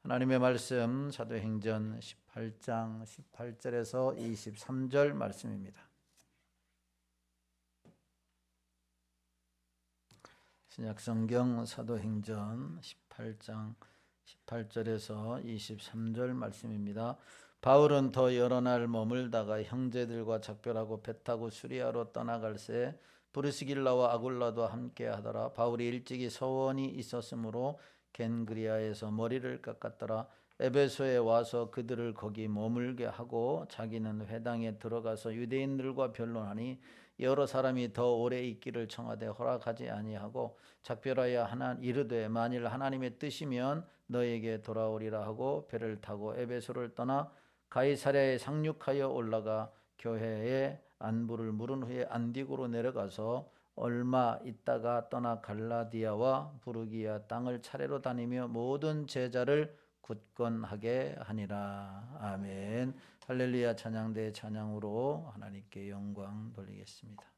하나님의 말씀 사도행전 18장 18절에서 23절 말씀입니다. 신약성경 사도행전 18장 18절에서 23절 말씀입니다. 바울은 더 여러 날 머물다가 형제들과 작별하고 배 타고 수리아로 떠나갈새 브리스길라와 아굴라도 함께 하더라. 바울이 일찍이 서원이 있었으므로 겐그리아에서 머리를 깎았더라. 에베소에 와서 그들을 거기 머물게 하고 자기는 회당에 들어가서 유대인들과 변론하니 여러 사람이 더 오래 있기를 청하되 허락하지 아니하고 작별하여 이르되 만일 하나님의 뜻이면 너에게 돌아오리라 하고 배를 타고 에베소를 떠나 가이사랴에 상륙하여 올라가 교회에 안부를 물은 후에 안디고로 내려가서 얼마 있다가 떠나 갈라디아와 부르기아 땅을 차례로 다니며 모든 제자를 굳건하게 하니라. 아멘. 할렐루야. 찬양대 찬양으로 하나님께 영광 돌리겠습니다.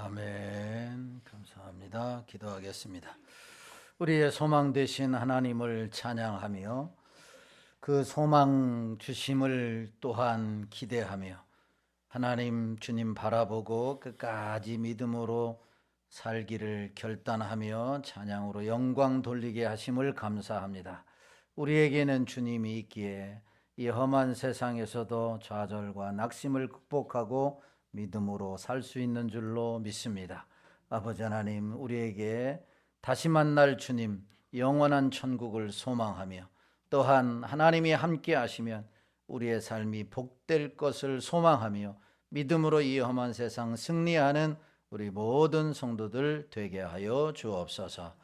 아멘. 감사합니다. 기도하겠습니다. 우리의 소망 되신 하나님을 찬양하며 그 소망 주심을 또한 기대하며 하나님 주님 바라보고 끝까지 믿음으로 살기를 결단하며 찬양으로 영광 돌리게 하심을 감사합니다. 우리에게는 주님이 있기에 이 험한 세상에서도 좌절과 낙심을 극복하고 믿음으로 살 수 있는 줄로 믿습니다. 아버지 하나님, 우리에게 다시 만날 주님, 영원한 천국을 소망하며 또한 하나님이 함께 하시면 우리의 삶이 복될 것을 소망하며 믿음으로 이 험한 세상 승리하는 우리 모든 성도들 되게 하여 주옵소서.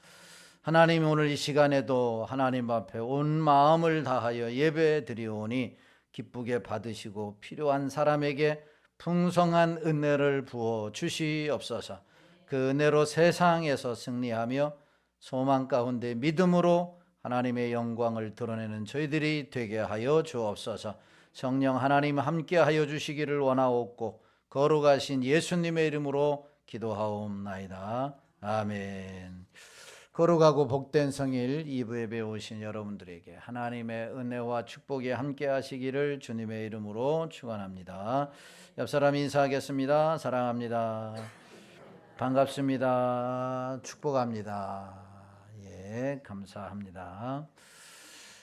하나님, 오늘 이 시간에도 하나님 앞에 온 마음을 다하여 예배 드리오니 기쁘게 받으시고 필요한 사람에게 풍성한 은혜를 부어 주시옵소서. 그 은혜로 세상에서 승리하며 소망 가운데 믿음으로 하나님의 영광을 드러내는 저희들이 되게 하여 주옵소서. 성령 하나님 함께 하여 주시기를 원하옵고 거룩하신 예수님의 이름으로 기도하옵나이다. 아멘. 거룩하고 복된 성일 2부 예배 오신 여러분들에게 하나님의 은혜와 축복이 함께 하시기를 주님의 이름으로 축원합니다. 옆 사람 인사하겠습니다. 사랑합니다. 반갑습니다. 축복합니다. 예, 감사합니다.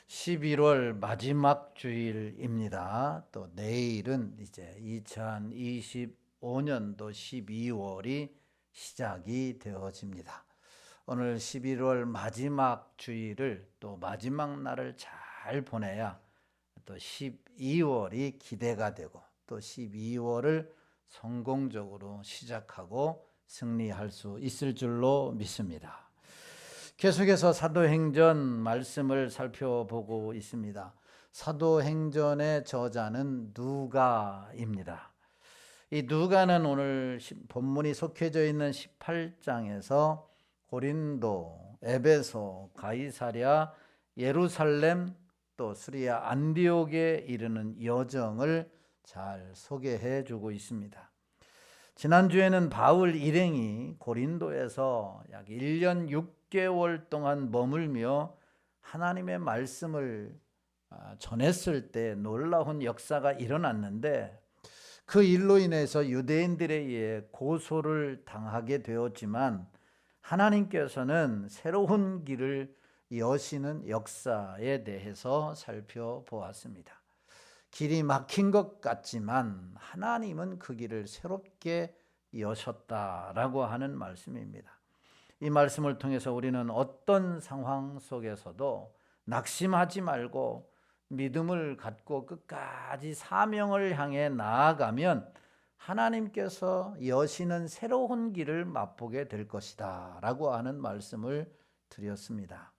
11월 마지막 주일입니다. 또 내일은 이제 2025년도 12월이 시작이 되어집니다. 오늘 11월 마지막 주일을 또 마지막 날을 잘 보내야 또 12월이 기대가 되고 또 12월을 성공적으로 시작하고 승리할 수 있을 줄로 믿습니다. 계속해서 사도행전 말씀을 살펴보고 있습니다. 사도행전의 저자는 누가입니다. 이 누가는 오늘 본문이 속해져 있는 18장에서 고린도, 에베소, 가이사랴, 예루살렘, 또 수리아 안디옥에 이르는 여정을 잘 소개해 주고 있습니다. 지난주에는 바울 일행이 고린도에서 약 1년 6개월 동안 머물며 하나님의 말씀을 전했을 때 놀라운 역사가 일어났는데 그 일로 인해서 유대인들에 의해 고소를 당하게 되었지만 하나님께서는 새로운 길을 여시는 역사에 대해서 살펴보았습니다. 길이 막힌 것 같지만 하나님은 그 길을 새롭게 여셨다라고 하는 말씀입니다. 이 말씀을 통해서 우리는 어떤 상황 속에서도 낙심하지 말고 믿음을 갖고 끝까지 사명을 향해 나아가면 하나님께서 여시는 새로운 길을 맛보게 될 것이다 라고 하는 말씀을 드렸습니다.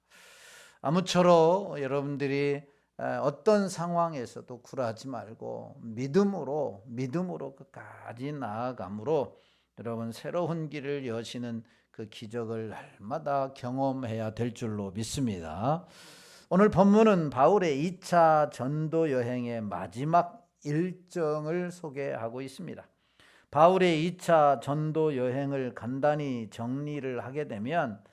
아무쪼록 여러분들이 어떤 상황에서도 굴하지 말고 믿음으로 끝까지 나아감으로 여러분 새로운 길을 여시는 그 기적을 날마다 경험해야 될 줄로 믿습니다. 오늘 본문은 바울의 2차 전도 여행의 마지막 일정을 소개하고 있습니다. 바울의 2차 전도 여행을 간단히 정리를 하게 되면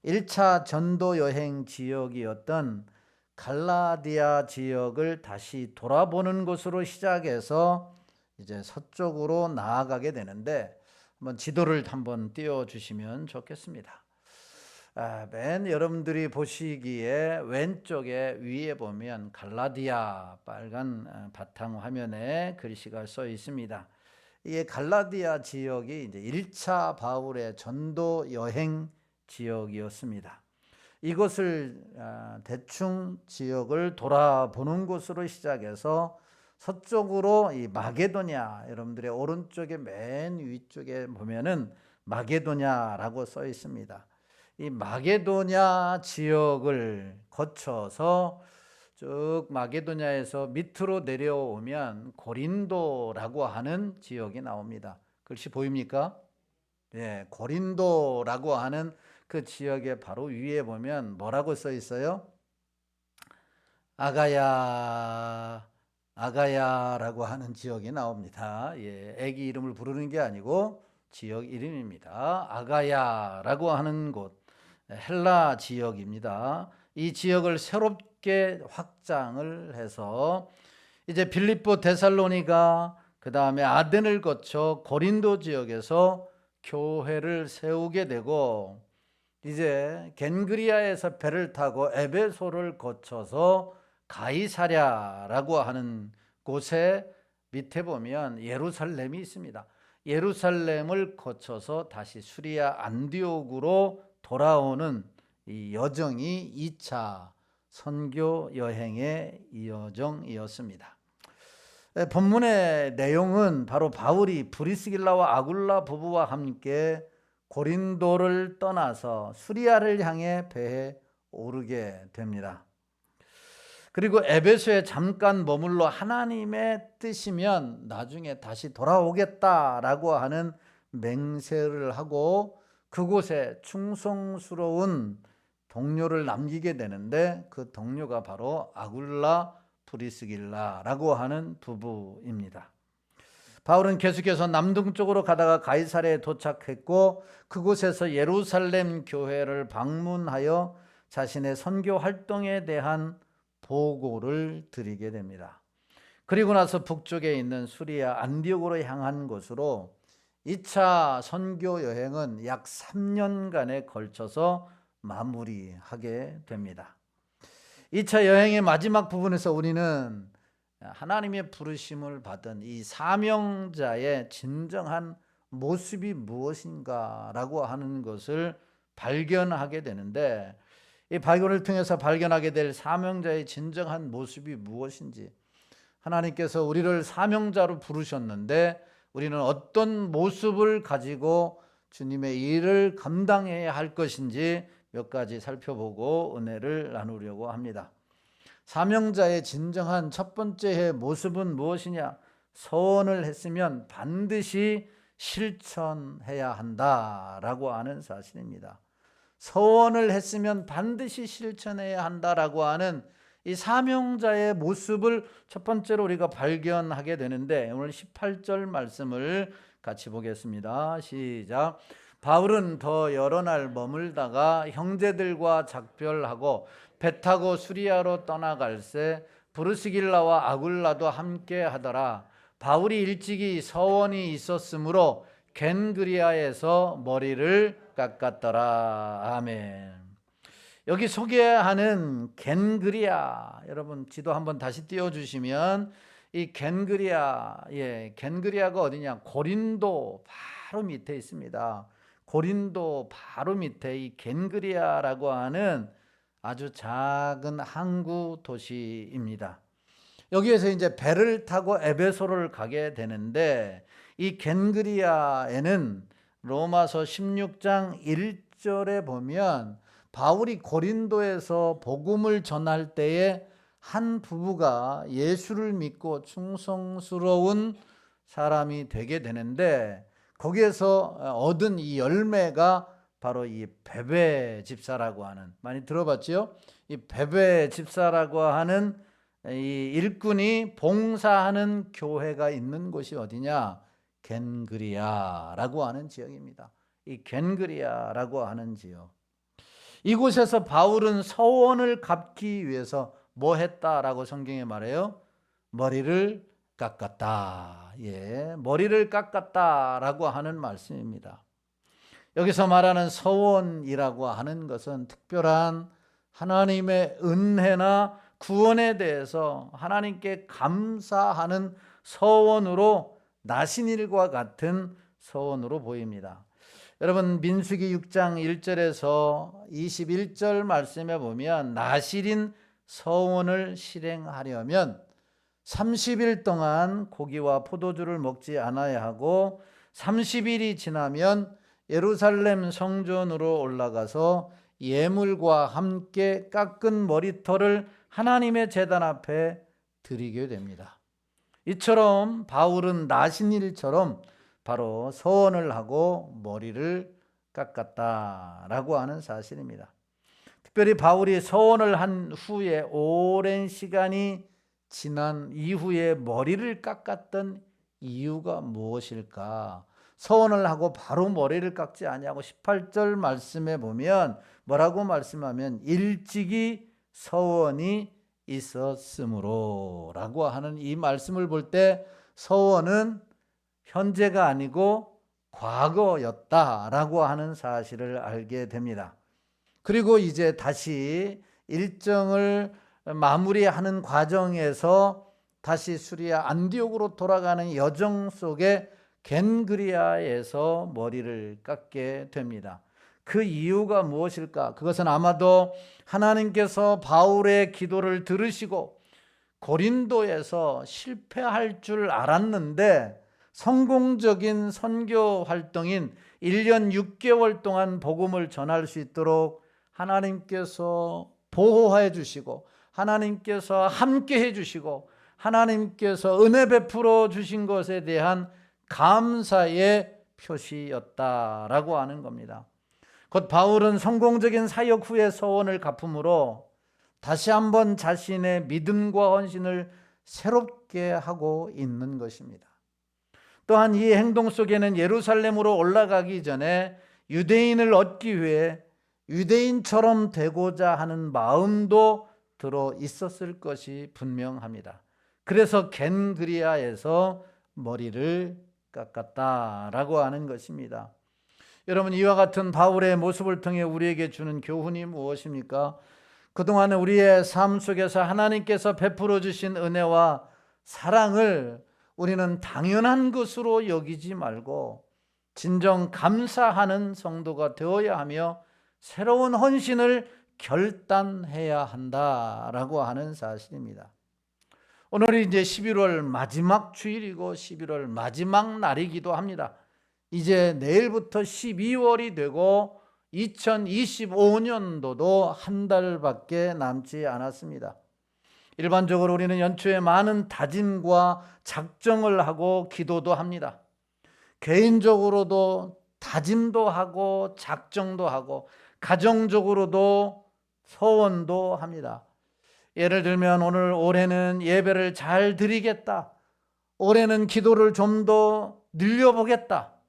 1차 전도 여행 지역이었던 갈라디아 지역을 다시 돌아보는 것으로 시작해서 이제 서쪽으로 나아가게 되는데 한번 지도를 한번 띄워 주시면 좋겠습니다. 맨 여러분들이 보시기에 왼쪽에 위에 보면 갈라디아 빨간 바탕 화면에 글씨가 써 있습니다. 이게 갈라디아 지역이 이제 1차 바울의 전도 여행 지역이었습니다. 이것을 대충 지역을 돌아보는 곳으로 시작해서 서쪽으로 이 마게도냐, 여러분들의 오른쪽에 맨 위쪽에 보면은 마게도냐라고 써 있습니다. 이 마게도냐 지역을 거쳐서 쭉 마게도냐에서 밑으로 내려오면 고린도라고 하는 지역이 나옵니다. 글씨 보입니까? 네, 고린도라고 하는 그 지역의 바로 위에 보면 뭐라고 써 있어요? 아가야라고 하는 지역이 나옵니다. 예, 애기 이름을 부르는 게 아니고 지역 이름입니다. 아가야라고 하는 곳, 헬라 지역입니다. 이 지역을 새롭게 확장을 해서 이제 빌립보, 데살로니가, 그 다음에 아덴을 거쳐 고린도 지역에서 교회를 세우게 되고, 이제 겐그리아에서 배를 타고 에베소를 거쳐서 가이사랴라고 하는 곳에 밑에 보면 예루살렘이 있습니다. 예루살렘을 거쳐서 다시 수리아 안디옥으로 돌아오는 이 여정이 2차 선교 여행의 여정이었습니다. 본문의 내용은 바로 바울이 브리스길라와 아굴라 부부와 함께 고린도를 떠나서 수리아를 향해 배에 오르게 됩니다. 그리고 에베소에 잠깐 머물러 하나님의 뜻이면 나중에 다시 돌아오겠다라고 하는 맹세를 하고 그곳에 충성스러운 동료를 남기게 되는데, 그 동료가 바로 아굴라 브리스길라라고 하는 부부입니다. 바울은 계속해서 남동쪽으로 가다가 가이사랴에 도착했고, 그곳에서 예루살렘 교회를 방문하여 자신의 선교 활동에 대한 보고를 드리게 됩니다. 그리고 나서 북쪽에 있는 수리아 안디옥으로 향한 곳으로 2차 선교 여행은 약 3년간에 걸쳐서 마무리하게 됩니다. 2차 여행의 마지막 부분에서 우리는 하나님의 부르심을 받은 이 사명자의 진정한 모습이 무엇인가라고 하는 것을 발견하게 되는데, 이 발견을 통해서 발견하게 될 사명자의 진정한 모습이 무엇인지, 하나님께서 우리를 사명자로 부르셨는데 우리는 어떤 모습을 가지고 주님의 일을 감당해야 할 것인지 몇 가지 살펴보고 은혜를 나누려고 합니다. 사명자의 진정한 첫 번째 모습은 무엇이냐? 서원을 했으면 반드시 실천해야 한다라고 하는 사실입니다. 서원을 했으면 반드시 실천해야 한다라고 하는 이 사명자의 모습을 첫 번째로 우리가 발견하게 되는데, 오늘 18절 말씀을 같이 보겠습니다. 시작. 바울은 더 여러 날 머물다가 형제들과 작별하고 배 타고 수리아로 떠나갈새 브리스길라와 아굴라도 함께 하더라. 바울이 일찍이 서원이 있었으므로 겐그리아에서 머리를 깎았더라. 아멘. 여기 소개하는 겐그리아, 여러분 지도 한번 다시 띄워주시면 이 겐그리아, 겐그리아가 어디냐? 고린도 바로 밑에 있습니다. 고린도 바로 밑에 이 겐그리아라고 하는 아주 작은 항구 도시입니다. 여기에서 이제 배를 타고 에베소를 가게 되는데, 이 겐그리아에는 로마서 16장 1절에 보면 바울이 고린도에서 복음을 전할 때에 한 부부가 예수를 믿고 충성스러운 사람이 되게 되는데, 거기에서 얻은 이 열매가 바로 이 베베 집사라고 하는, 많이 들어봤죠? 이 베베 집사라고 하는 이 일꾼이 봉사하는 교회가 있는 곳이 어디냐? 겐그리아라고 하는 지역입니다. 이 겐그리아라고 하는 지역, 이곳에서 바울은 서원을 갚기 위해서 뭐 했다라고 성경에 말해요? 머리를 깎았다. 머리를 깎았다라고 하는 말씀입니다. 여기서 말하는 서원이라고 하는 것은 특별한 하나님의 은혜나 구원에 대해서 하나님께 감사하는 서원으로, 나신일과 같은 서원으로 보입니다. 여러분 민수기 6장 1절에서 21절 말씀에 보면 나실인 서원을 실행하려면 30일 동안 고기와 포도주를 먹지 않아야 하고, 30일이 지나면 예루살렘 성전으로 올라가서 예물과 함께 깎은 머리털을 하나님의 제단 앞에 드리게 됩니다. 이처럼 바울은 나신일처럼 바로 서원을 하고 머리를 깎았다라고 하는 사실입니다. 특별히 바울이 서원을 한 후에 오랜 시간이 지난 이후에 머리를 깎았던 이유가 무엇일까? 서원을 하고 바로 머리를 깎지 아니하고 18절 말씀에 보면 뭐라고 말씀하면 일찍이 서원이 있었으므로 라고 하는 이 말씀을 볼 때 서원은 현재가 아니고 과거였다라고 하는 사실을 알게 됩니다. 그리고 이제 다시 일정을 마무리하는 과정에서 다시 수리아 안디옥으로 돌아가는 여정 속에 겐그리아에서 머리를 깎게 됩니다. 그 이유가 무엇일까? 그것은 아마도 하나님께서 바울의 기도를 들으시고 고린도에서 실패할 줄 알았는데 성공적인 선교 활동인 1년 6개월 동안 복음을 전할 수 있도록 하나님께서 보호해 주시고 하나님께서 함께 해 주시고 하나님께서 은혜 베풀어 주신 것에 대한 감사의 표시였다라고 하는 겁니다. 곧 바울은 성공적인 사역 후의 서원을 갚음으로 다시 한번 자신의 믿음과 헌신을 새롭게 하고 있는 것입니다. 또한 이 행동 속에는 예루살렘으로 올라가기 전에 유대인을 얻기 위해 유대인처럼 되고자 하는 마음도 들어 있었을 것이 분명합니다. 그래서 겐그리아에서 머리를 깎았다라고 하는 것입니다. 여러분, 이와 같은 바울의 모습을 통해 우리에게 주는 교훈이 무엇입니까? 그동안 우리의 삶 속에서 하나님께서 베풀어 주신 은혜와 사랑을 우리는 당연한 것으로 여기지 말고 진정 감사하는 성도가 되어야 하며 새로운 헌신을 결단해야 한다라고 하는 사실입니다. 오늘이 이제 11월 마지막 주일이고 11월 마지막 날이기도 합니다. 이제 내일부터 12월이 되고 2025년도도 한 달밖에 남지 않았습니다. 일반적으로 우리는 연초에 많은 다짐과 작정을 하고 기도도 합니다. 개인적으로도 다짐도 하고 작정도 하고 가정적으로도 소원도 합니다. 예를 들면 올해는 예배를 잘 드리겠다. 올해는 기도를 좀 더 늘려보겠다.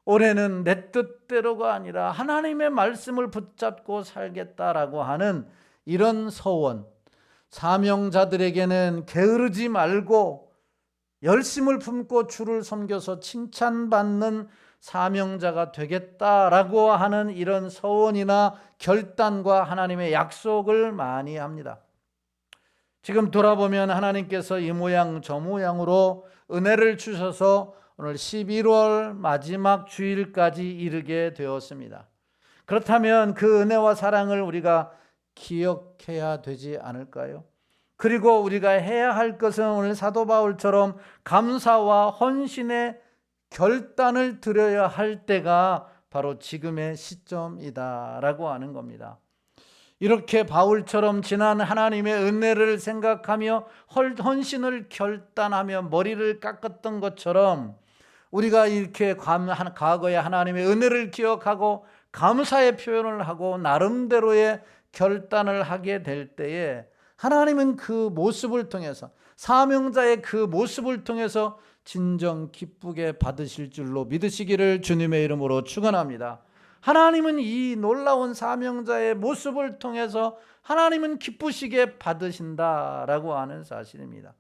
올해는 내 뜻대로가 아니라 하나님의 말씀을 붙잡고 살겠다라고 하는 이런 소원, 사명자들에게는 게으르지 말고 열심을 품고 주를 섬겨서 칭찬받는 사명자가 되겠다라고 하는 이런 소원이나 결단과 하나님의 약속을 많이 합니다. 지금 돌아보면 하나님께서 이 모양 저 모양으로 은혜를 주셔서 오늘 11월 마지막 주일까지 이르게 되었습니다. 그렇다면 그 은혜와 사랑을 우리가 기억해야 되지 않을까요? 그리고 우리가 해야 할 것은 오늘 사도 바울처럼 감사와 헌신의 결단을 드려야 할 때가 바로 지금의 시점이다라고 하는 겁니다. 이렇게 바울처럼 지난 하나님의 은혜를 생각하며 헌신을 결단하며 머리를 깎았던 것처럼 우리가 이렇게 과거의 하나님의 은혜를 기억하고 감사의 표현을 하고 나름대로의 결단을 하게 될 때에 하나님은 그 모습을 통해서 사명자의 그 모습을 통해서 진정 기쁘게 받으실 줄로 믿으시기를 주님의 이름으로 축원합니다. 하나님은 이 놀라운 사명자의 모습을 통해서 하나님은 기쁘시게 받으신다라고 하는 사실입니다.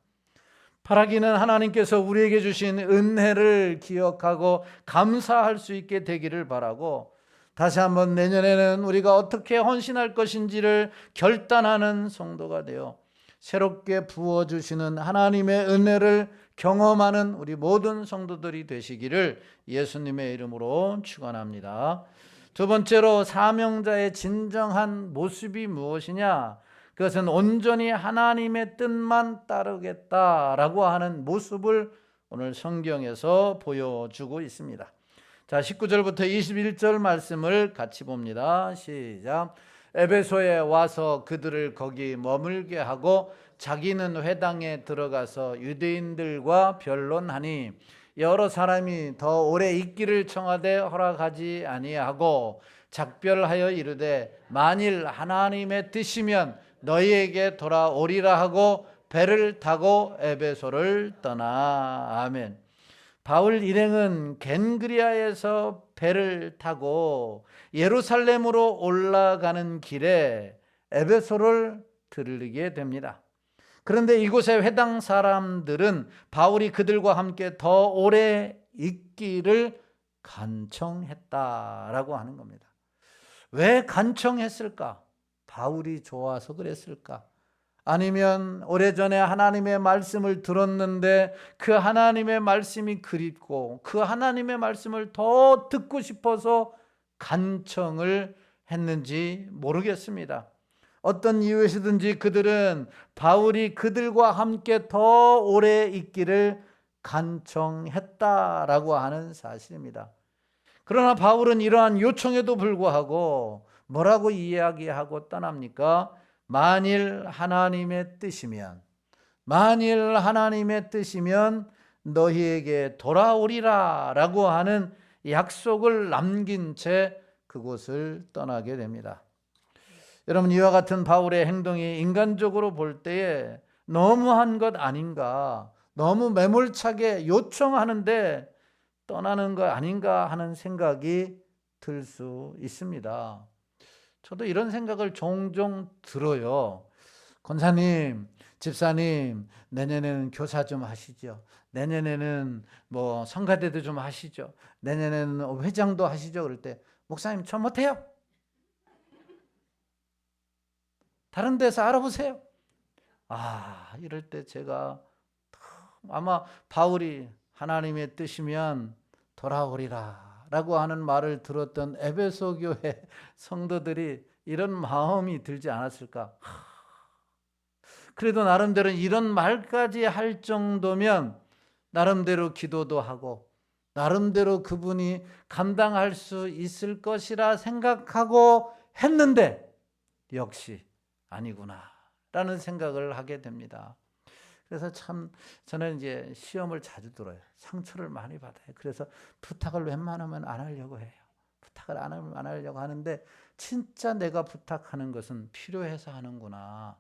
바라기는 하나님께서 우리에게 주신 은혜를 기억하고 감사할 수 있게 되기를 바라고 다시 한번 내년에는 우리가 어떻게 헌신할 것인지를 결단하는 성도가 되어 새롭게 부어주시는 하나님의 은혜를 경험하는 우리 모든 성도들이 되시기를 예수님의 이름으로 축원합니다. 두 번째로 사명자의 진정한 모습이 무엇이냐? 그것은 온전히 하나님의 뜻만 따르겠다라고 하는 모습을 오늘 성경에서 보여주고 있습니다. 자, 19절부터 21절 말씀을 같이 봅니다. 시작. 에베소에 와서 그들을 거기 머물게 하고 자기는 회당에 들어가서 유대인들과 변론하니 여러 사람이 더 오래 있기를 청하되 허락하지 아니하고 작별하여 이르되 만일 하나님의 뜻이면 너희에게 돌아오리라 하고 배를 타고 에베소를 떠나. 아멘. 바울 일행은 겐그리아에서 배를 타고 예루살렘으로 올라가는 길에 에베소를 들리게 됩니다. 그런데 이곳의 회당 사람들은 바울이 그들과 함께 더 오래 있기를 간청했다라고 하는 겁니다. 왜 간청했을까? 바울이 좋아서 그랬을까? 아니면 오래전에 하나님의 말씀을 들었는데 그 하나님의 말씀이 그립고 그 하나님의 말씀을 더 듣고 싶어서 간청을 했는지 모르겠습니다. 어떤 이유에서든지 그들은 바울이 그들과 함께 더 오래 있기를 간청했다라고 하는 사실입니다. 그러나 바울은 이러한 요청에도 불구하고 뭐라고 이야기하고 떠납니까? 만일 하나님의 뜻이면 너희에게 돌아오리라 라고 하는 약속을 남긴 채 그곳을 떠나게 됩니다. 여러분, 이와 같은 바울의 행동이 인간적으로 볼 때에 너무한 것 아닌가, 너무 매몰차게 요청하는데 떠나는 것 아닌가 하는 생각이 들 수 있습니다. 저도 이런 생각을 종종 들어요. 권사님, 집사님, 내년에는 교사 좀 하시죠. 내년에는 뭐 성가대도 좀 하시죠. 내년에는 회장도 하시죠. 그럴 때 목사님 저 못해요. 다른 데서 알아보세요. 이럴 때 제가 아마 바울이 하나님의 뜻이면 돌아오리라 라고 하는 말을 들었던 에베소 교회 성도들이 이런 마음이 들지 않았을까? 그래도 나름대로 이런 말까지 할 정도면 나름대로 기도도 하고 나름대로 그분이 감당할 수 있을 것이라 생각하고 했는데 역시 아니구나 라는 생각을 하게 됩니다. 그래서 참 저는 이제 시험을 자주 들어요. 상처를 많이 받아요. 그래서 부탁을 웬만하면 안 하려고 해요. 부탁을 안 하려고 하는데 진짜 내가 부탁하는 것은 필요해서 하는구나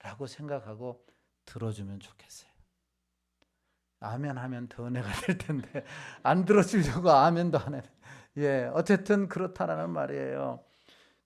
라고 생각하고 들어주면 좋겠어요. 아멘 하면 더 은혜가 될 텐데 안 들어주려고 아멘도 안 해요. 어쨌든 그렇다라는 말이에요.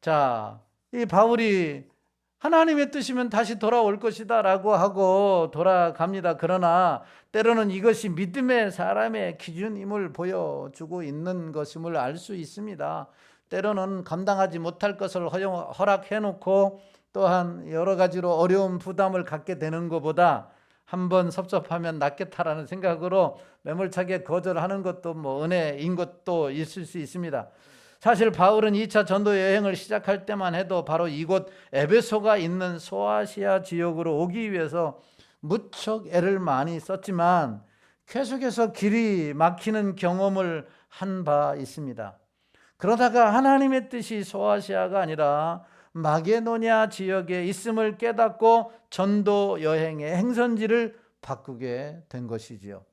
자, 이 바울이 하나님의 뜻이면 다시 돌아올 것이다 라고 하고 돌아갑니다. 그러나 때로는 이것이 믿음의 사람의 기준임을 보여주고 있는 것임을 알 수 있습니다. 때로는 감당하지 못할 것을 허락해놓고 또한 여러 가지로 어려운 부담을 갖게 되는 것보다 한번 섭섭하면 낫겠다라는 생각으로 매몰차게 거절하는 것도 뭐 은혜인 것도 있을 수 있습니다. 사실 바울은 2차 전도 여행을 시작할 때만 해도 바로 이곳 에베소가 있는 소아시아 지역으로 오기 위해서 무척 애를 많이 썼지만 계속해서 길이 막히는 경험을 한 바 있습니다. 그러다가 하나님의 뜻이 소아시아가 아니라 마게도냐 지역에 있음을 깨닫고 전도 여행의 행선지를 바꾸게 된 것이지요.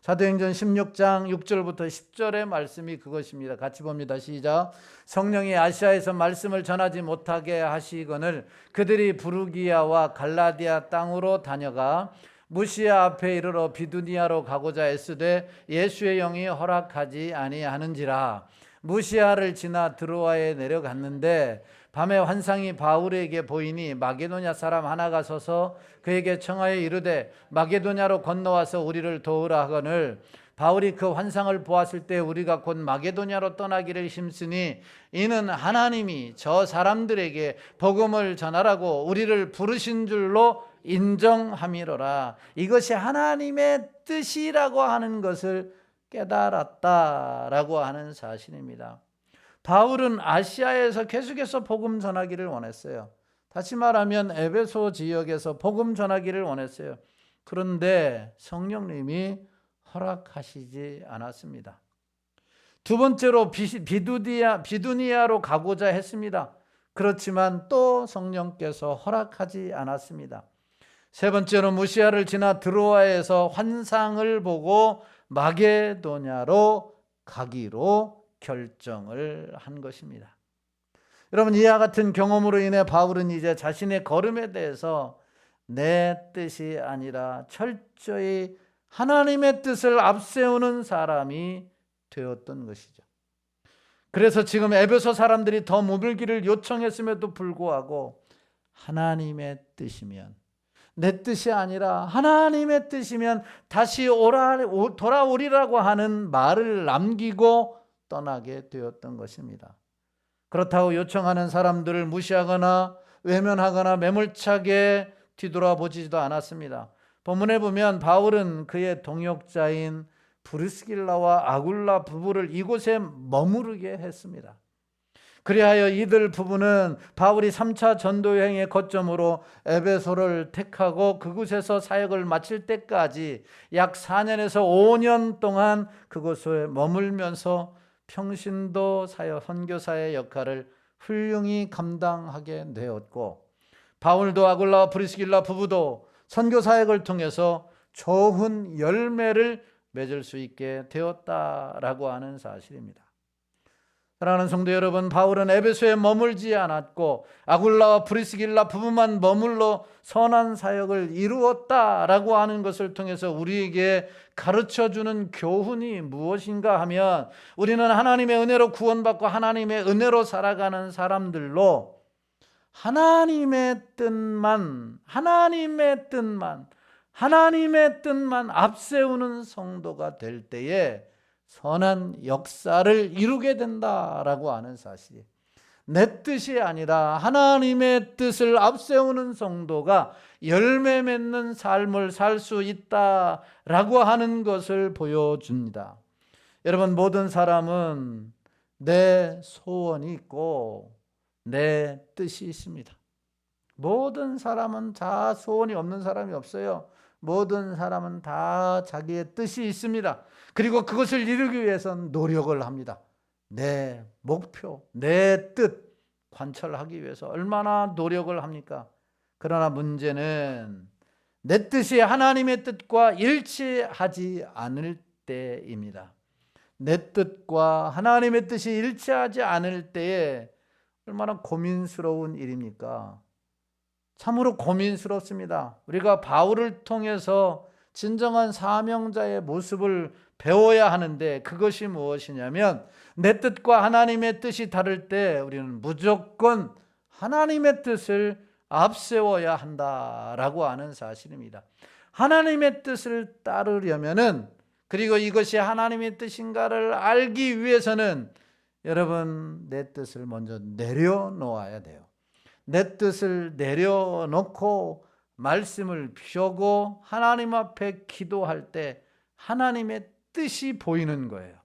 사도행전 16장 6절부터 10절의 말씀이 그것입니다. 같이 봅니다. 시작. 성령이 아시아에서 말씀을 전하지 못하게 하시거늘 그들이 부르기아와 갈라디아 땅으로 다녀가 무시아 앞에 이르러 비두니아로 가고자 애쓰되 예수의 영이 허락하지 아니하는지라. 무시아를 지나 드로아에 내려갔는데 밤에 환상이 바울에게 보이니 마게도냐 사람 하나가 서서 그에게 청하여 이르되 마게도냐로 건너와서 우리를 도우라 하거늘 바울이 그 환상을 보았을 때 우리가 곧 마게도냐로 떠나기를 힘쓰니 이는 하나님이 저 사람들에게 복음을 전하라고 우리를 부르신 줄로 인정함이로라. 이것이 하나님의 뜻이라고 하는 것을 깨달았다라고 하는 사실입니다. 바울은 아시아에서 계속해서 복음 전하기를 원했어요. 다시 말하면 에베소 지역에서 복음 전하기를 원했어요. 그런데 성령님이 허락하시지 않았습니다. 두 번째로 비두니아로 가고자 했습니다. 그렇지만 또 성령께서 허락하지 않았습니다. 세 번째로 무시아를 지나 드로아에서 환상을 보고 마게도냐로 가기로 결정을 한 것입니다. 여러분, 이와 같은 경험으로 인해 바울은 이제 자신의 걸음에 대해서 내 뜻이 아니라 철저히 하나님의 뜻을 앞세우는 사람이 되었던 것이죠. 그래서 지금 에베소 사람들이 더 머물기를 요청했음에도 불구하고 하나님의 뜻이면, 내 뜻이 아니라 하나님의 뜻이면 다시 돌아오리라고 하는 말을 남기고 떠나게 되었던 것입니다. 그렇다고 요청하는 사람들을 무시하거나 외면하거나 매몰차게 뒤돌아보지도 않았습니다. 본문에 보면 바울은 그의 동역자인 브리스길라와 아굴라 부부를 이곳에 머무르게 했습니다. 그리하여 이들 부부는 바울이 3차 전도여행의 거점으로 에베소를 택하고 그곳에서 사역을 마칠 때까지 약 4년에서 5년 동안 그곳에 머물면서 평신도 사역, 선교사의 역할을 훌륭히 감당하게 되었고, 바울도 아굴라와 브리스길라 부부도 선교 사역을 통해서 좋은 열매를 맺을 수 있게 되었다라고 하는 사실입니다. 사랑하는 성도 여러분, 바울은 에베소에 머물지 않았고 아굴라와 브리스길라 부부만 머물러 선한 사역을 이루었다라고 하는 것을 통해서 우리에게 가르쳐주는 교훈이 무엇인가 하면, 우리는 하나님의 은혜로 구원받고 하나님의 은혜로 살아가는 사람들로 하나님의 뜻만 앞세우는 성도가 될 때에 선한 역사를 이루게 된다라고 하는 사실이에요. 내 뜻이 아니라 하나님의 뜻을 앞세우는 성도가 열매 맺는 삶을 살 수 있다라고 하는 것을 보여줍니다. 여러분, 모든 사람은 내 소원이 있고 내 뜻이 있습니다. 모든 사람은 다 소원이 없는 사람이 없어요. 모든 사람은 다 자기의 뜻이 있습니다. 그리고 그것을 이루기 위해서는 노력을 합니다. 내 목표, 내 뜻 관철하기 위해서 얼마나 노력을 합니까? 그러나 문제는 내 뜻이 하나님의 뜻과 일치하지 않을 때입니다. 내 뜻과 하나님의 뜻이 일치하지 않을 때에 얼마나 고민스러운 일입니까? 참으로 고민스럽습니다. 우리가 바울을 통해서 진정한 사명자의 모습을 배워야 하는데, 그것이 무엇이냐면 내 뜻과 하나님의 뜻이 다를 때 우리는 무조건 하나님의 뜻을 앞세워야 한다라고 하는 사실입니다. 하나님의 뜻을 따르려면은, 그리고 이것이 하나님의 뜻인가를 알기 위해서는 여러분, 내 뜻을 먼저 내려놓아야 돼요. 내 뜻을 내려놓고 말씀을 펴고 하나님 앞에 기도할 때 하나님의 뜻이 보이는 거예요.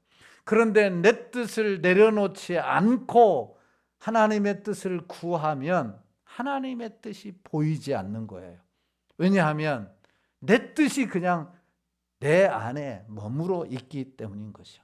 그런데 내 뜻을 내려놓지 않고 하나님의 뜻을 구하면 하나님의 뜻이 보이지 않는 거예요. 왜냐하면 내 뜻이 그냥 내 안에 머물러 있기 때문인 것이죠.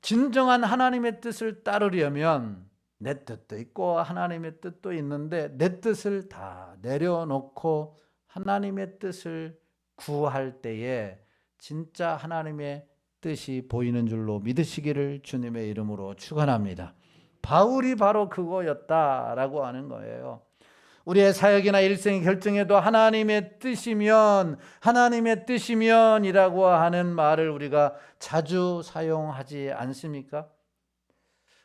진정한 하나님의 뜻을 따르려면 내 뜻도 있고 하나님의 뜻도 있는데, 내 뜻을 다 내려놓고 하나님의 뜻을 구할 때에 진짜 하나님의 뜻이 보이는 줄로 믿으시기를 주님의 이름으로 축원합니다. 바울이 바로 그거였다라고 하는 거예요. 우리의 사역이나 일생의 결정에도 하나님의 뜻이면이라고 하는 말을 우리가 자주 사용하지 않습니까?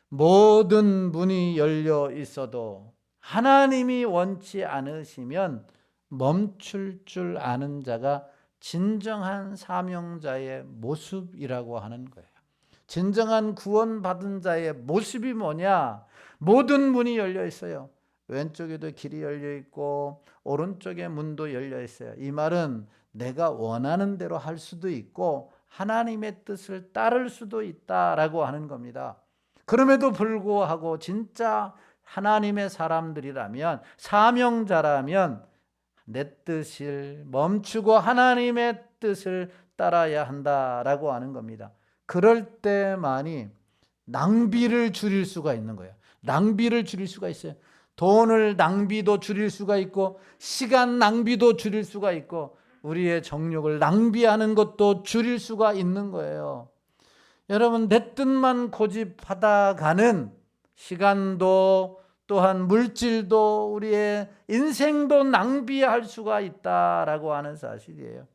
모든 문이 열려 있어도 하나님이 원치 않으시면 멈출 줄 아는 자가 진정한 사명자의 모습이라고 하는 거예요. 진정한 구원받은 자의 모습이 뭐냐? 모든 문이 열려 있어요. 왼쪽에도 길이 열려 있고 오른쪽에 문도 열려 있어요. 이 말은 내가 원하는 대로 할 수도 있고 하나님의 뜻을 따를 수도 있다라고 하는 겁니다. 그럼에도 불구하고 진짜 하나님의 사람들이라면, 사명자라면 내 뜻을 멈추고 하나님의 뜻을 따라야 한다라고 하는 겁니다. 그럴 때만이 낭비를 줄일 수가 있는 거예요. 낭비를 줄일 수가 있어요. 돈을 낭비도 줄일 수가 있고 시간 낭비도 줄일 수가 있고 우리의 정욕을 낭비하는 것도 줄일 수가 있는 거예요. 여러분, 내 뜻만 고집하다가는 시간도 또한 물질도 우리의 인생도 낭비할 수가 있다라고 하는 사실이에요.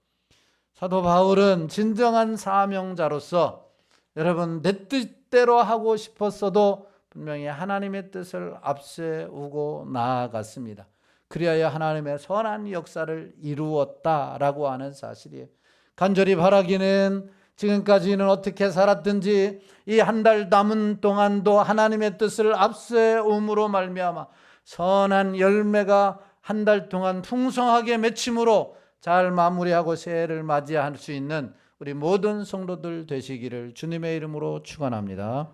사도 바울은 진정한 사명자로서 여러분, 내 뜻대로 하고 싶었어도 분명히 하나님의 뜻을 앞세우고 나아갔습니다. 그리하여 하나님의 선한 역사를 이루었다라고 하는 사실이에요. 간절히 바라기는 지금까지는 어떻게 살았든지 이 한 달 남은 동안도 하나님의 뜻을 앞세움으로 말미암아 선한 열매가 한 달 동안 풍성하게 맺힘으로 잘 마무리하고 새해를 맞이할 수 있는 우리 모든 성도들 되시기를 주님의 이름으로 축원합니다.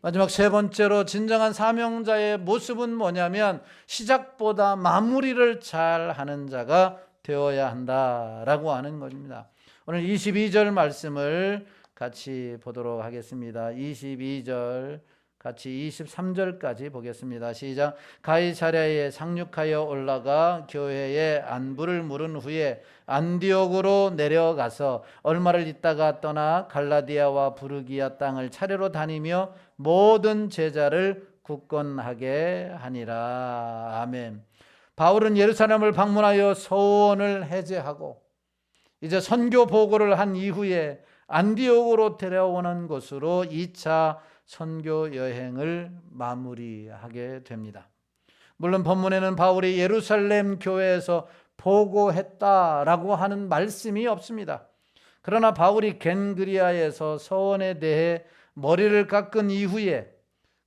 마지막 세 번째로 진정한 사명자의 모습은 뭐냐면 시작보다 마무리를 잘 하는 자가 되어야 한다라고 하는 것입니다. 오늘 22절 말씀을 같이 보도록 하겠습니다. 22절 같이 23절까지 보겠습니다. 시작. 가이사랴에 상륙하여 올라가 교회에 안부를 물은 후에 안디옥으로 내려가서 얼마를 있다가 떠나 갈라디아와 부르기아 땅을 차례로 다니며 모든 제자를 굳건하게 하니라. 아멘. 바울은 예루살렘을 방문하여 서원을 해제하고 이제 선교 보고를 한 이후에 안디옥으로 데려오는 곳으로 2차 선교 여행을 마무리하게 됩니다. 물론 본문에는 바울이 예루살렘 교회에서 보고했다라고 하는 말씀이 없습니다. 그러나 바울이 겐그리아에서 서원에 대해 머리를 깎은 이후에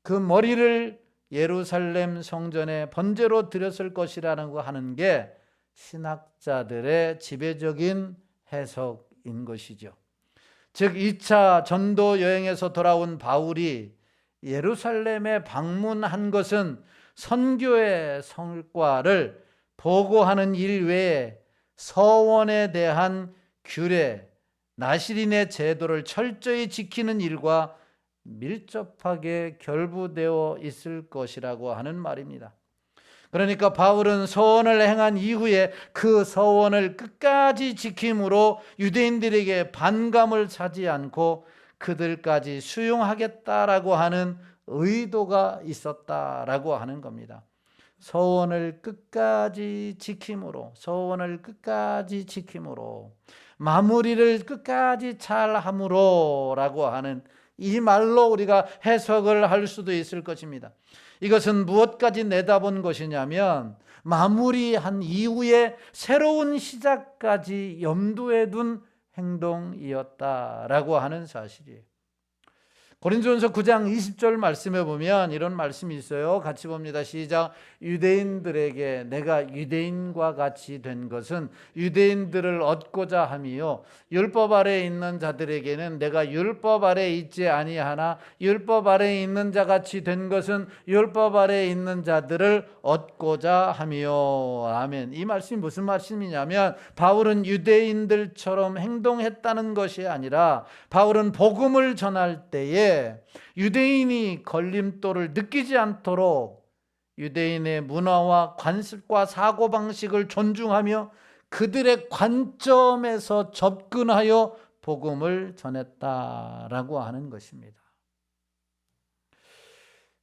그 머리를 예루살렘 성전에 번제로 드렸을 것이라는 거 하는 게 신학자들의 지배적인 해석인 것이죠. 즉 2차 전도 여행에서 돌아온 바울이 예루살렘에 방문한 것은 선교의 성과를 보고하는 일 외에 서원에 대한 규례, 나시린의 제도를 철저히 지키는 일과 밀접하게 결부되어 있을 것이라고 하는 말입니다. 그러니까 바울은 서원을 행한 이후에 그 서원을 끝까지 지킴으로 유대인들에게 반감을 사지 않고 그들까지 수용하겠다라고 하는 의도가 있었다라고 하는 겁니다. 서원을 끝까지 지킴으로, 서원을 끝까지 지킴으로, 마무리를 끝까지 잘함으로라고 하는 이 말로 우리가 해석을 할 수도 있을 것입니다. 이것은 무엇까지 내다본 것이냐면 마무리한 이후에 새로운 시작까지 염두에 둔 행동이었다라고 하는 사실이에요. 고린도전서 9장 20절 말씀에 보면 이런 말씀이 있어요. 같이 봅니다. 시작. 유대인들에게 내가 유대인과 같이 된 것은 유대인들을 얻고자 함이요 율법 아래에 있는 자들에게는 내가 율법 아래에 있지 아니하나 율법 아래에 있는 자같이 된 것은 율법 아래에 있는 자들을 얻고자 함이요. 아멘. 이 말씀이 무슨 말씀이냐면 바울은 유대인들처럼 행동했다는 것이 아니라 바울은 복음을 전할 때에 유대인이 걸림돌을 느끼지 않도록 유대인의 문화와 관습과 사고방식을 존중하며 그들의 관점에서 접근하여 복음을 전했다라고 하는 것입니다.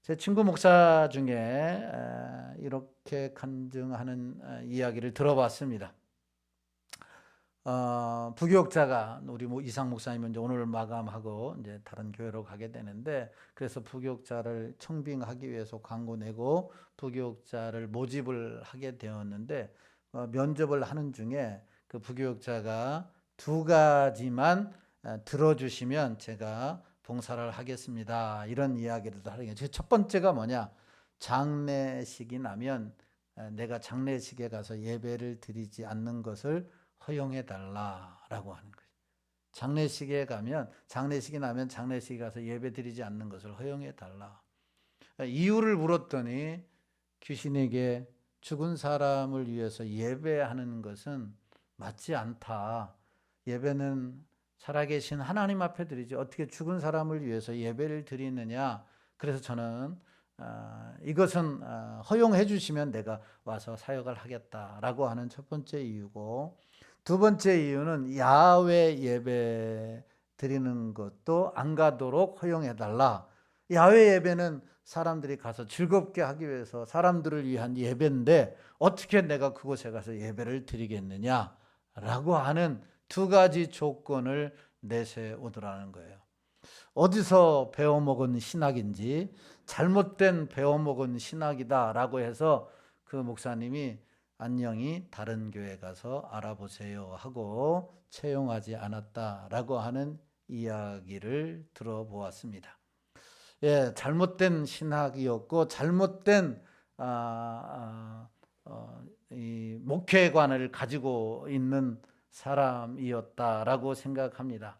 제 친구 목사 중에 이렇게 간증하는 이야기를 들어봤습니다. 부교육자가 우리 이상 목사님은 이제 오늘 마감하고 이제 다른 교회로 가게 되는데 그래서 부교육자를 청빙하기 위해서 광고 내고 부교육자를 모집을 하게 되었는데 면접을 하는 중에 그 부교육자가 2가지만 들어주시면 제가 봉사를 하겠습니다. 이런 이야기를 하는 게 첫 번째가 뭐냐? 장례식이 나면 내가 장례식에 가서 예배를 드리지 않는 것을 허용해 달라라고 하는 거예요. 장례식에 가면 장례식이 나면 장례식에 가서 예배 드리지 않는 것을 허용해 달라. 이유를 물었더니 귀신에게 죽은 사람을 위해서 예배하는 것은 맞지 않다. 예배는 살아계신 하나님 앞에 드리지 어떻게 죽은 사람을 위해서 예배를 드리느냐. 그래서 저는 이것은 허용해 주시면 내가 와서 사역을 하겠다라고 하는 첫 번째 이유고, 두 번째 이유는 야외 예배 드리는 것도 안 가도록 허용해 달라. 야외 예배는 사람들이 가서 즐겁게 하기 위해서 사람들을 위한 예배인데 어떻게 내가 그곳에 가서 예배를 드리겠느냐라고 하는 2가지 조건을 내세우더라는 거예요. 어디서 배워먹은 신학인지 잘못된 배워먹은 신학이다라고 해서 그 목사님이 안녕히 다른 교회 가서 알아보세요 하고 채용하지 않았다라고 하는 이야기를 들어보았습니다. 예, 잘못된 신학이었고 잘못된 이 목회관을 가지고 있는 사람이었다라고 생각합니다.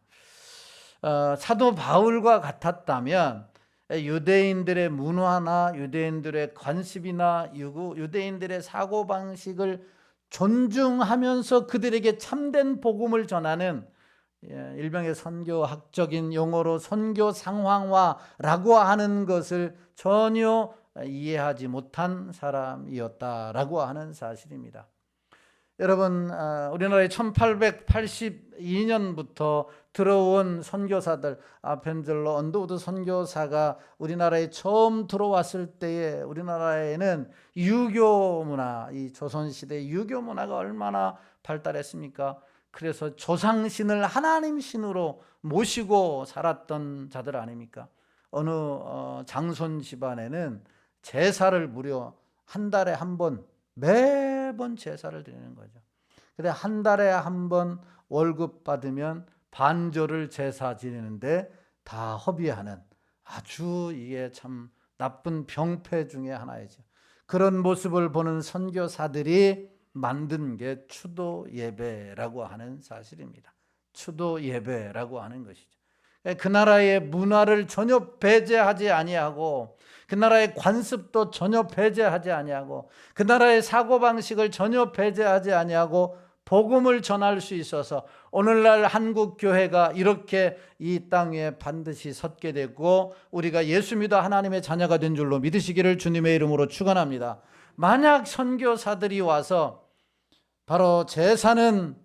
사도 바울과 같았다면 유대인들의 문화나 유대인들의 관습이나 유대인들의 사고방식을 존중하면서 그들에게 참된 복음을 전하는, 일명의 선교학적인 용어로 선교 상황화라고 하는 것을 전혀 이해하지 못한 사람이었다라고 하는 사실입니다. 여러분, 우리나라에 1882년부터 들어온 선교사들, 아펜젤러 언더우드 선교사가 우리나라에 처음 들어왔을 때에 우리나라에는 유교 문화, 이 조선시대 유교 문화가 얼마나 발달했습니까? 그래서 조상신을 하나님 신으로 모시고 살았던 자들 아닙니까? 어느 장손 집안에는 제사를 무려 한 달에 한 번, 매번 제사를 드리는 거죠. 근데 한 달에 한 번 월급 받으면 반절을 제사 지내는데 다 허비하는, 아주 이게 참 나쁜 병폐 중에 하나이죠. 그런 모습을 보는 선교사들이 만든 게 추도 예배라고 하는 사실입니다. 추도 예배라고 하는 것이죠. 그 나라의 문화를 전혀 배제하지 아니하고, 그 나라의 관습도 전혀 배제하지 아니하고, 그 나라의 사고방식을 전혀 배제하지 아니하고 복음을 전할 수 있어서 오늘날 한국 교회가 이렇게 이 땅 위에 반드시 섰게 되고 우리가 예수 믿어 하나님의 자녀가 된 줄로 믿으시기를 주님의 이름으로 축원합니다. 만약 선교사들이 와서 바로 제사는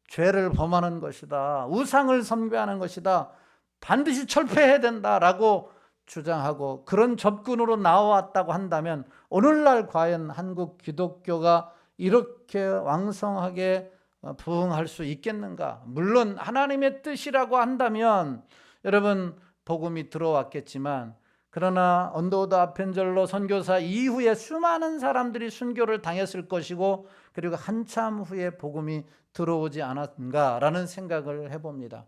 죄를 범하는 것이다, 우상을 숭배하는 것이다, 반드시 철폐해야 된다라고 주장하고 그런 접근으로 나왔다고 한다면 오늘날 과연 한국 기독교가 이렇게 왕성하게 부흥할 수 있겠는가? 물론 하나님의 뜻이라고 한다면 여러분 복음이 들어왔겠지만, 그러나 언더우드 아펜젤러 선교사 이후에 수많은 사람들이 순교를 당했을 것이고 그리고 한참 후에 복음이 들어오지 않았는가라는 생각을 해봅니다.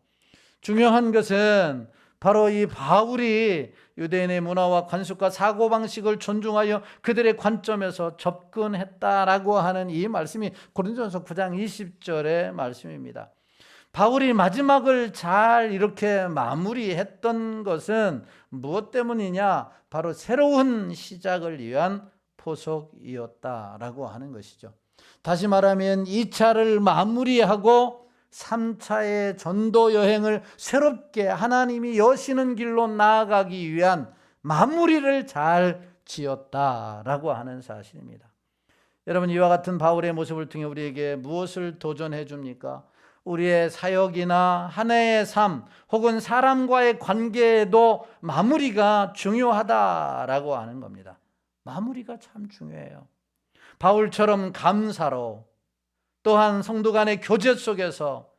중요한 것은 바로 이 바울이 유대인의 문화와 관습과 사고방식을 존중하여 그들의 관점에서 접근했다라고 하는 이 말씀이 고린도전서 9장 20절의 말씀입니다. 바울이 마지막을 잘 이렇게 마무리했던 것은 무엇 때문이냐? 바로 새로운 시작을 위한 포석이었다라고 하는 것이죠. 다시 말하면 2차를 마무리하고 3차의 전도 여행을 새롭게 하나님이 여시는 길로 나아가기 위한 마무리를 잘 지었다라고 하는 사실입니다. 여러분, 이와 같은 바울의 모습을 통해 우리에게 무엇을 도전해 줍니까? 우리의 사역이나 한 해의 삶 혹은 사람과의 관계에도 마무리가 중요하다라고 하는 겁니다. 마무리가 참 중요해요. 바울처럼 감사로, 또한 성도 간의 교제 속에서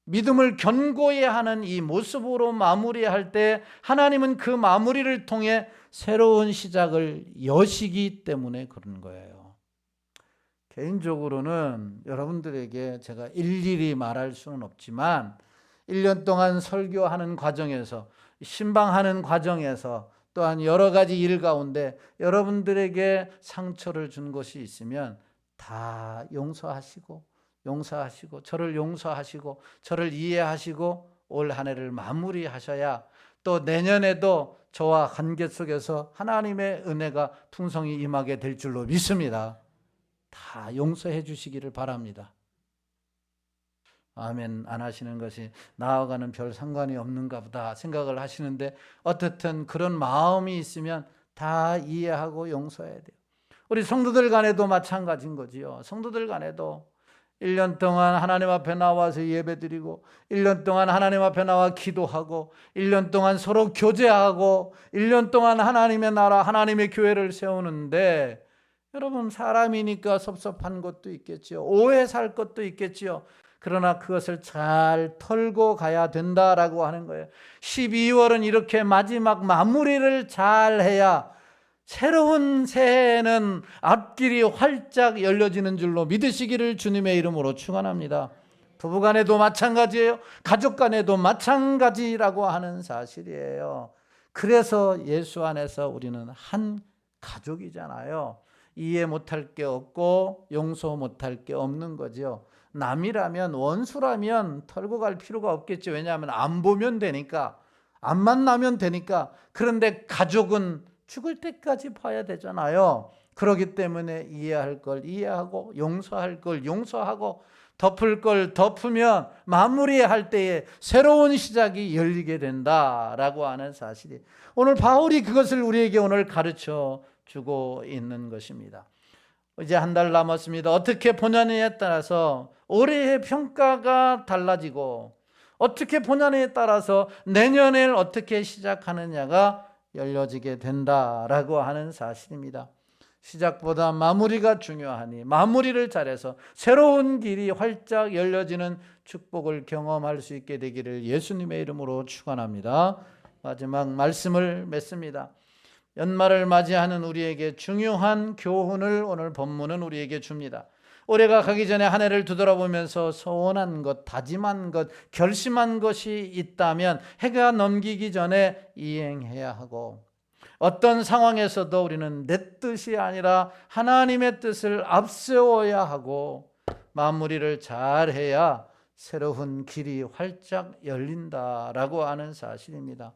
믿음을 견고히 하는 이 모습으로 마무리할 때 하나님은 그 마무리를 통해 새로운 시작을 여시기 때문에 그런 거예요. 개인적으로는 여러분들에게 제가 일일이 말할 수는 없지만 1년 동안 설교하는 과정에서, 신방하는 과정에서, 또한 여러 가지 일 가운데 여러분들에게 상처를 준 것이 있으면 다 용서하시고 저를 용서하시고 저를 이해하시고 올 한 해를 마무리하셔야 또 내년에도 저와 관계 속에서 하나님의 은혜가 풍성히 임하게 될 줄로 믿습니다. 다 용서해 주시기를 바랍니다. 아멘 안 하시는 것이 나아가는 별 상관이 없는가 보다 생각을 하시는데, 어떻든 그런 마음이 있으면 다 이해하고 용서해야 돼요. 우리 성도들 간에도 마찬가지인 거지요. 성도들 간에도 1년 동안 하나님 앞에 나와서 예배드리고 1년 동안 하나님 앞에 나와 기도하고 1년 동안 서로 교제하고 1년 동안 하나님의 나라, 하나님의 교회를 세우는데, 여러분 사람이니까 섭섭한 것도 있겠지요. 오해 살 것도 있겠지요. 그러나 그것을 잘 털고 가야 된다라고 하는 거예요. 12월은 이렇게 마지막 마무리를 잘 해야 새로운 새해에는 앞길이 활짝 열려지는 줄로 믿으시기를 주님의 이름으로 축원합니다. 부부간에도 마찬가지예요. 가족간에도 마찬가지라고 하는 사실이에요. 그래서 예수 안에서 우리는 한 가족이잖아요. 이해 못할 게 없고 용서 못할 게 없는 거죠. 남이라면, 원수라면 털고 갈 필요가 없겠죠. 왜냐하면 안 보면 되니까, 안 만나면 되니까. 그런데 가족은 죽을 때까지 봐야 되잖아요. 그렇기 때문에 이해할 걸 이해하고, 용서할 걸 용서하고, 덮을 걸 덮으면 마무리할 때에 새로운 시작이 열리게 된다라고 하는 사실이, 오늘 바울이 그것을 우리에게 오늘 가르쳐 주고 있는 것입니다. 이제 한 달 남았습니다. 어떻게 보냐에 따라서 올해의 평가가 달라지고, 어떻게 보냐에 따라서 내년을 어떻게 시작하느냐가 열려지게 된다라고 하는 사실입니다. 시작보다 마무리가 중요하니 마무리를 잘해서 새로운 길이 활짝 열려지는 축복을 경험할 수 있게 되기를 예수님의 이름으로 축원합니다. 마지막 말씀을 맺습니다. 연말을 맞이하는 우리에게 중요한 교훈을 오늘 본문은 우리에게 줍니다. 올해가 가기 전에 한 해를 뒤돌아보면서 소원한 것, 다짐한 것, 결심한 것이 있다면 해가 넘기기 전에 이행해야 하고, 어떤 상황에서도 우리는 내 뜻이 아니라 하나님의 뜻을 앞세워야 하고, 마무리를 잘해야 새로운 길이 활짝 열린다라고 하는 사실입니다.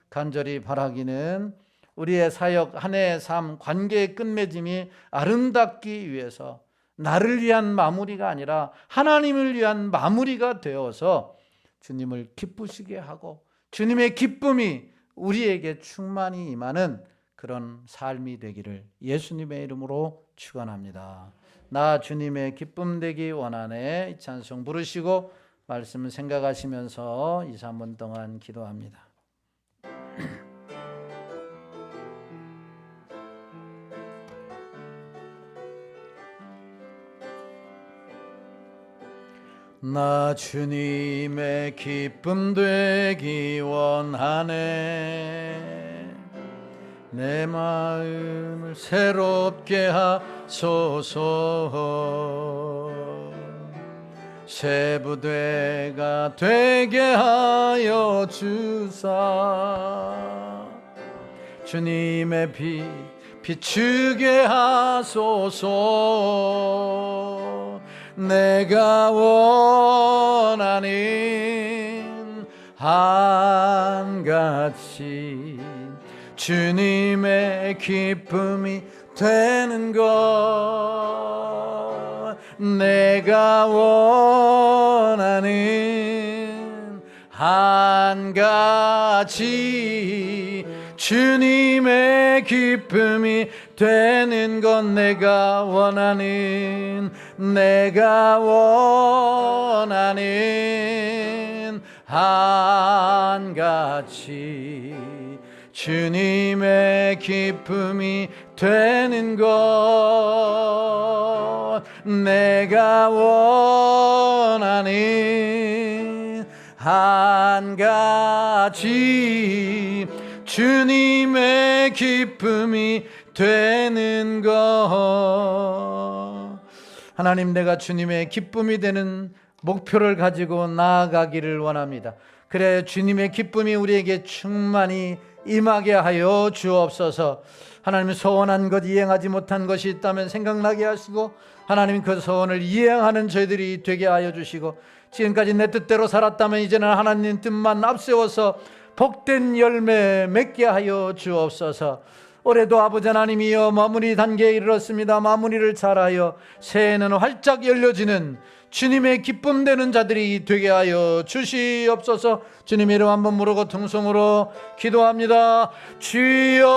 간절히 바라기는 우리의 사역, 한 해의 삶, 관계의 끝맺음이 아름답기 위해서 나를 위한 마무리가 아니라 하나님을 위한 마무리가 되어서 주님을 기쁘시게 하고 주님의 기쁨이 우리에게 충만히 임하는 그런 삶이 되기를 예수님의 이름으로 축원합니다. 나 주님의 기쁨 되기 원하네. 이 찬송 부르시고 말씀 생각하시면서 2, 3분 동안 기도합니다. 나 주님의 기쁨 되기 원하네. 내 마음을 새롭게 하소서. 새 부대가 되게 하여 주사. 주님의 빛 비추게 하소서. 내가 원하는 한같이 주님의 기쁨이 되는 것. 내가 원하는 한같이 주님의 기쁨이 되는 것. 내가 원하는 한같이 주님의 기쁨이 되는 것. 내가 원하는 한같이 주님의 기쁨이 되는 것. 하나님, 내가 주님의 기쁨이 되는 목표를 가지고 나아가기를 원합니다. 그래 주님의 기쁨이 우리에게 충만히 임하게 하여 주옵소서. 하나님, 소원한 것, 이행하지 못한 것이 있다면 생각나게 하시고, 하나님 그 소원을 이행하는 저희들이 되게 하여 주시고, 지금까지 내 뜻대로 살았다면 이제는 하나님 뜻만 앞세워서 복된 열매 맺게 하여 주옵소서. 올해도 아버지 하나님이여 마무리 단계에 이르렀습니다. 마무리를 잘하여 새해는 활짝 열려지는 주님의 기쁨 되는 자들이 되게 하여 주시옵소서. 주님의 이름 한번 부르고 통성으로 기도합니다. 주여.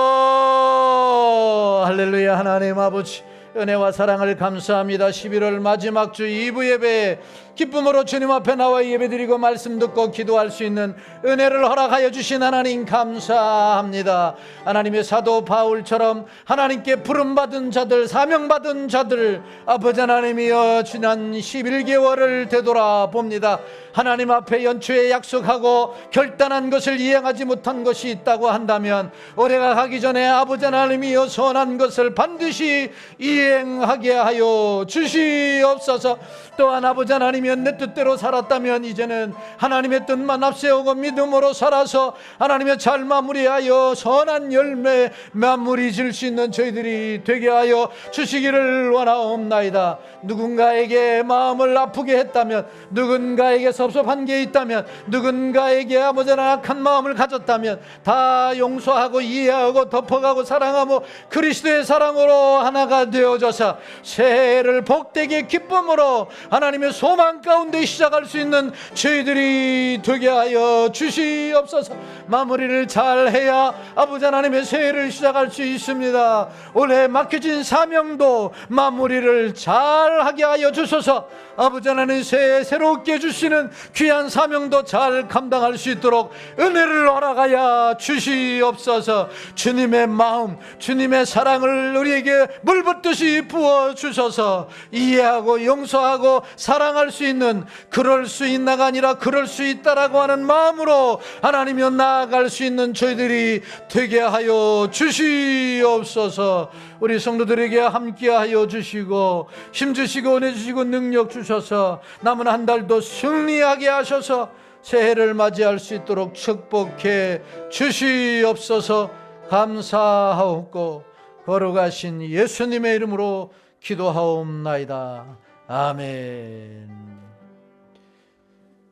할렐루야. 하나님 아버지 은혜와 사랑을 감사합니다. 11월 마지막 주 2부 예배 기쁨으로 주님 앞에 나와 예배드리고 말씀 듣고 기도할 수 있는 은혜를 허락하여 주신 하나님 감사합니다. 하나님의 사도 바울처럼 하나님께 부름받은 자들, 사명받은 자들, 아버지 하나님이여 지난 11개월을 되돌아봅니다. 하나님 앞에 연초에 약속하고 결단한 것을 이행하지 못한 것이 있다고 한다면 올해가 가기 전에 아버지 하나님이여 선한 것을 반드시 이행하게 하여 주시옵소서. 또한 아버지 하나님이여 내 뜻대로 살았다면 이제는 하나님의 뜻만 앞세우고 믿음으로 살아서 하나님의 잘 마무리하여 선한 열매 마무리 질 수 있는 저희들이 되게 하여 주시기를 원하옵나이다. 누군가에게 마음을 아프게 했다면, 누군가에게 섭섭한 게 있다면, 누군가에게 아버지 악한 마음을 가졌다면 다 용서하고 이해하고 덮어가고 사랑하고 그리스도의 사랑으로 하나가 되어져서 새해를 복되게 기쁨으로 하나님의 소망 가운데 시작할 수 있는 저희들이 되게 하여 주시옵소서. 마무리를 잘해야 아버지 하나님의 새해를 시작할 수 있습니다. 올해 맡겨진 사명도 마무리를 잘하게 하여 주소서. 아버지 하나님 새해 새롭게 주시는 귀한 사명도 잘 감당할 수 있도록 은혜를 허락하여 주시옵소서. 주님의 마음, 주님의 사랑을 우리에게 물붓듯이 부어주셔서 이해하고 용서하고 사랑할 수 있는, 그럴 수 있나가 아니라 그럴 수 있다라고 하는 마음으로 하나님이여 나아갈 수 있는 저희들이 되게 하여 주시옵소서. 우리 성도들에게 함께하여 주시고 힘주시고 은혜 주시고 능력 주셔서 남은 한 달도 승리하게 하셔서 새해를 맞이할 수 있도록 축복해 주시옵소서. 감사하옵고 걸어가신 예수님의 이름으로 기도하옵나이다. 아멘.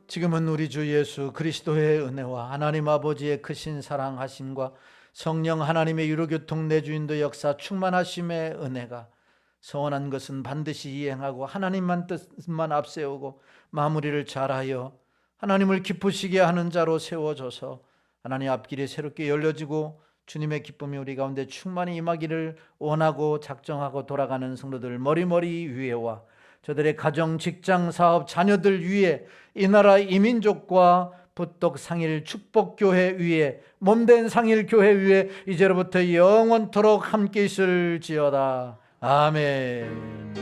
지금은 우리 주 예수 그리스도의 은혜와 하나님 아버지의 크신 사랑하심과 성령 하나님의 유로교통 내주인도 역사 충만하심의 은혜가 서원한 것은 반드시 이행하고 하나님만 뜻만 앞세우고 마무리를 잘하여 하나님을 기쁘시게 하는 자로 세워져서 하나님 앞길이 새롭게 열려지고 주님의 기쁨이 우리 가운데 충만히 임하기를 원하고 작정하고 돌아가는 성도들 머리머리 위에와 저들의 가정, 직장, 사업, 자녀들 위에 이 나라 이민족과 부떡 상일 축복교회 위에 몸된 상일교회 위에 이제로부터 영원토록 함께 있을지어다. 아멘.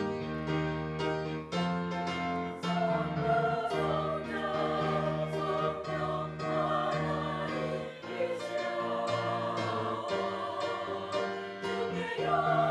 야